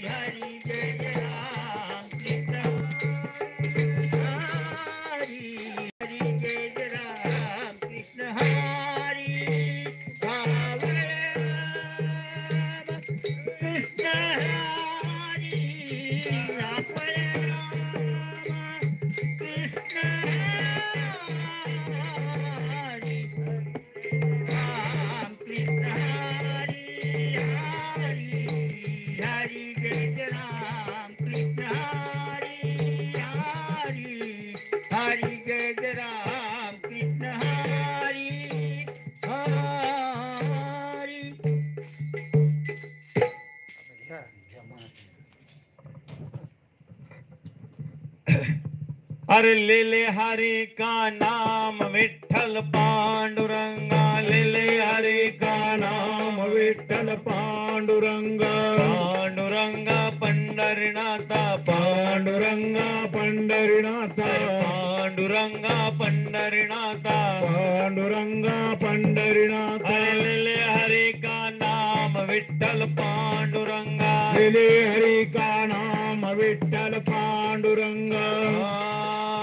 हरि जय जय राम कृष्ण हरि हरि जय जय राम कृष्ण हरि भावे राम कृष्ण हरि भावे राम कृष्ण हरि राम कृष्ण हरि हरि हरि जय जय राम कृष्ण हरि हरि हरि जय जय राम कृष्ण हरि हरि अरे ले ले हरि का नाम विठ्ठल पांडुरंगा, ले ले हरि का नाम विठ्ठल पांडुरंगा, पांडुरंगा पंढरीनाथा, पांडुरंगा पंढरीनाथा, पांडुरंगा पंढरीनाथा, पांडुरंगा पंढरीनाथा. अरे ले ले हरि का नाम विठ्ठल पांडुरंगा, ले हरि का नाम विठ्ठल पांडुरंगा.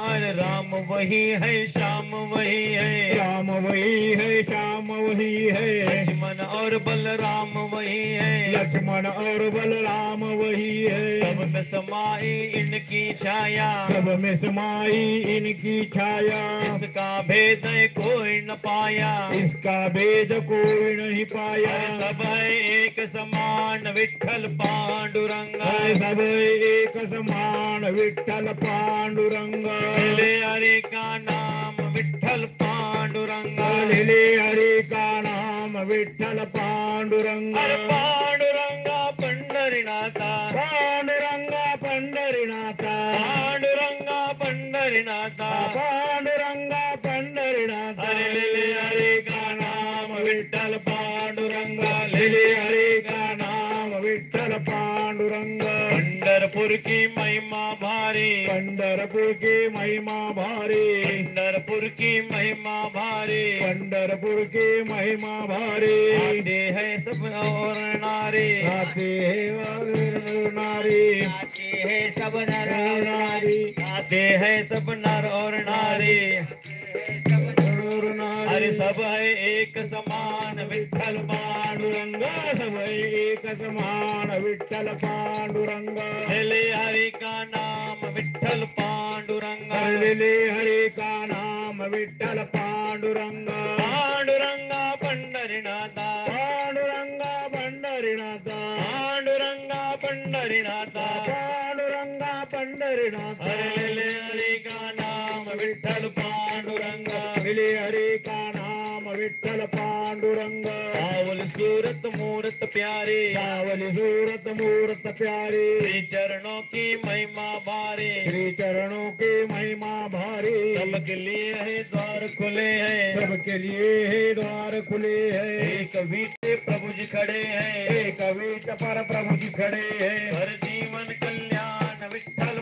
अरे राम वही है श्याम वही है, राम वही है श्याम वही है, लक्ष्मण और बलराम वही है, लक्ष्मण और बलराम वही है. सब में समाई इनकी छाया, सब में समाई इनकी छाया, इसका भेद कोई न पाया, इसका भेद कोई नहीं पाया. अरे सब है एक समान विठ्ठल पांडुरंगा, सब एक समान विठ्ठल पांडुरंगा. ले हरि का नाम विठ्ठल पांडुरंगा, ले हरि का नाम विठ्ठल पांडुरंगा. अरे पांडुरंगा पंढरीनाथा, पांडुरंगा पंढरीनाथा, पांडुरंगा पंढरीनाथा, पांडुरंगा पंढरीनाथा. अरे ले हरि का नाम विठ्ठल पांडुरंगा, ले हरि का नाम विठ्ठल पांडुरंगा. पंढरपुर की महिमा भारी, पंढरपुर की महिमा भारी, पंढरपुर की महिमा भारी, पंढरपुर की महिमा भारी. आते है सब और नारी, आते हैं नारी, आते हैं सब नर और नारी, आते है सब नर और नारी, और नारी. अरे सब है एक समान विठ्ठल पांडुरंगा, सब एक समान विठ्ठल पांडुरंगा. ले हरि का नाम विठ्ठल पांडुरंगा, ले हरि का नाम विठ्ठल पांडुरंगा. पांडुरंगा पंढरीनाथा, पांडुरंगा पंढरीनाथा, पांडुरंगा पंढरीनाथा, पांडुरंगा पंढरीनाथा. अरे ले हरि का नाम विठ्ठल पांडुरंगा, ले हरि का नाम विठ्ठल पांडुरंगा. पावल सूरत मूरत प्यारी, सावली सूरत मूरत प्यारी, श्री चरणों की महिमा भारी, श्री चरणों की महिमा भारी. सबके लिए है द्वार खुले हैं, सबके लिए है द्वार खुले हैं. एक वीट प्रभु जी खड़े हैं, एक वीट पर प्रभु जी खड़े हैं. हर जीवन कल्याण विठ्ठल